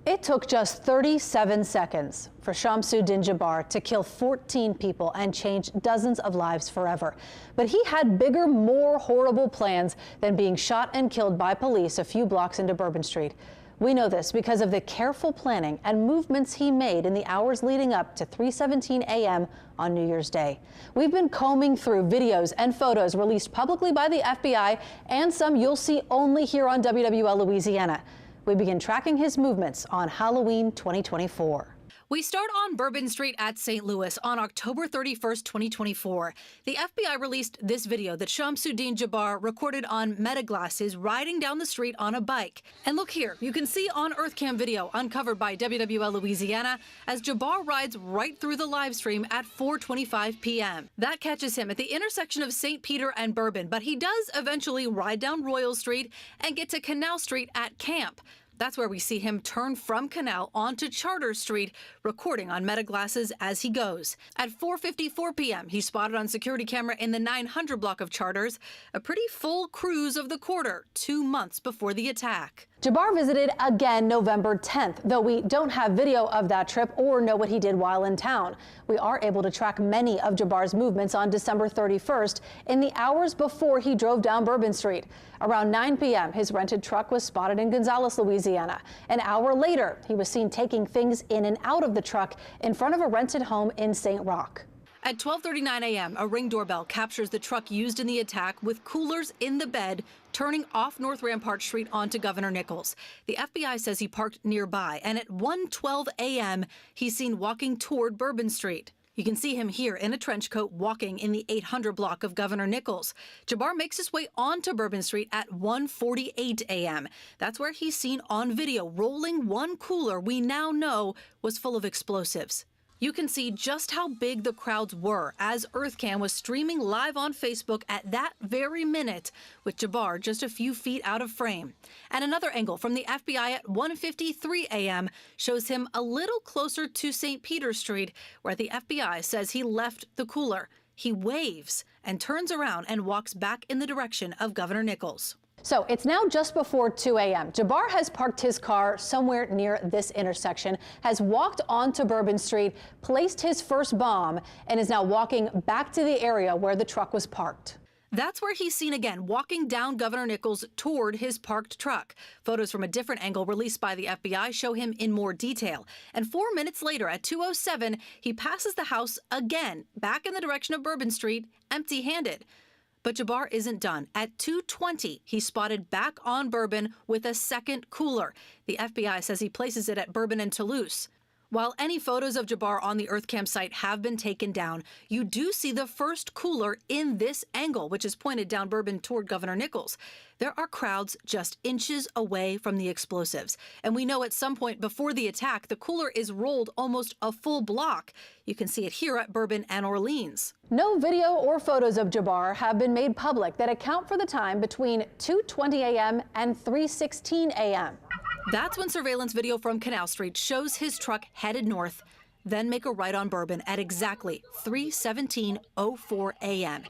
It took just 37 seconds for Shamsuddin Jabbar to kill 14 people and change dozens of lives forever. But he had bigger, more horrible plans than being shot and killed by police a few blocks into Bourbon Street. We know this because of the careful planning and movements he made in the hours leading up to 3:17 a.m. on New Year's Day. We've been combing through videos and photos released publicly by the FBI and some you'll see only here on WWL Louisiana. We begin tracking his movements on Halloween 2024. We start on Bourbon Street at St. Louis on October 31st, 2024. The FBI released this video that Shamsuddin Jabbar recorded on meta glasses riding down the street on a bike. And look here, you can see on EarthCam video uncovered by WWL Louisiana as Jabbar rides right through the live stream at 4:25 p.m. That catches him at the intersection of St. Peter and Bourbon, but he does eventually ride down Royal Street and get to Canal Street at Camp. That's where we see him turn from Canal onto Charter Street, recording on meta glasses as he goes. At 4:54 p.m., he's spotted on security camera in the 900 block of Charters, a pretty full cruise of the quarter, 2 months before the attack. Jabbar visited again November 10th, though we don't have video of that trip or know what he did while in town. We are able to track many of Jabbar's movements on December 31st in the hours before he drove down Bourbon Street. Around 9 p.m., his rented truck was spotted in Gonzales, Louisiana. An hour later, he was seen taking things in and out of the truck in front of a rented home in St. Roch. At 12:39 a.m., a Ring doorbell captures the truck used in the attack with coolers in the bed, turning off North Rampart Street onto Governor Nichols. The FBI says he parked nearby, and at 1:12 a.m., he's seen walking toward Bourbon Street. You can see him here in a trench coat walking in the 800 block of Governor Nichols. Jabbar makes his way onto Bourbon Street at 1:48 a.m. That's where he's seen on video rolling one cooler we now know was full of explosives. You can see just how big the crowds were as EarthCam was streaming live on Facebook at that very minute, with Jabbar just a few feet out of frame. And another angle from the FBI at 1:53 a.m. shows him a little closer to St. Peter Street, where the FBI says he left the cooler. He waves and turns around and walks back in the direction of Governor Nichols. So it's now just before 2 a.m. Jabbar has parked his car somewhere near this intersection, has walked onto Bourbon Street, placed his first bomb, and is now walking back to the area where the truck was parked. That's where he's seen again, walking down Governor Nichols toward his parked truck. Photos from a different angle released by the FBI show him in more detail. And 4 minutes later, at 2:07, he passes the house again, back in the direction of Bourbon Street, empty-handed. But Jabbar isn't done. At 2:20, he's spotted back on Bourbon with a second cooler. The FBI says he places it at Bourbon and Toulouse. While any photos of Jabbar on the EarthCam site have been taken down, you do see the first cooler in this angle, which is pointed down Bourbon toward Governor Nichols. There are crowds just inches away from the explosives. And we know at some point before the attack, the cooler is rolled almost a full block. You can see it here at Bourbon and Orleans. No video or photos of Jabbar have been made public that account for the time between 2:20 a.m. and 3:16 a.m. That's when surveillance video from Canal Street shows his truck headed north, then make a right on Bourbon at exactly 3:17:04 a.m.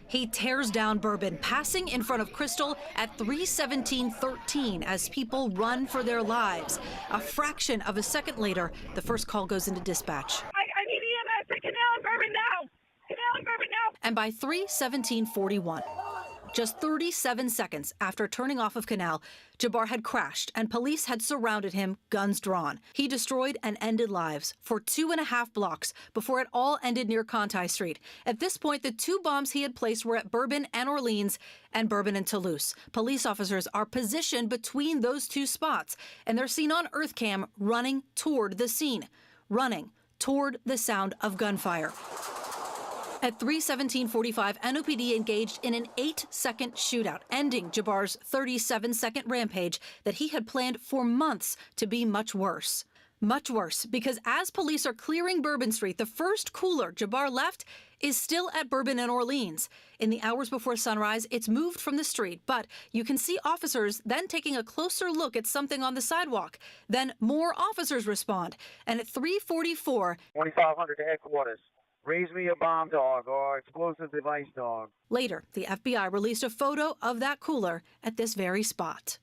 He tears down Bourbon, passing in front of Crystal at 3:17:13 as people run for their lives. A fraction of a second later, the first call goes into dispatch. I need EMS at Canal and Bourbon now! Canal and Bourbon now! And by 3:17:41, just 37 seconds after turning off of Canal, Jabbar had crashed and police had surrounded him, guns drawn. He destroyed and ended lives for 2.5 blocks before it all ended near Conti Street. At this point, the 2 bombs he had placed were at Bourbon and Orleans and Bourbon and Toulouse. Police officers are positioned between those 2 spots, and they're seen on EarthCam running toward the scene, running toward the sound of gunfire. At 3:17:45, NOPD engaged in an 8-second shootout, ending Jabbar's 37-second rampage that he had planned for months to be much worse. Much worse, because as police are clearing Bourbon Street, the first cooler Jabbar left is still at Bourbon and Orleans. In the hours before sunrise, it's moved from the street, but you can see officers then taking a closer look at something on the sidewalk. Then more officers respond, and at 3:44, 2500 to headquarters. Raise me a bomb dog or explosive device dog. Later, the FBI released a photo of that cooler at this very spot.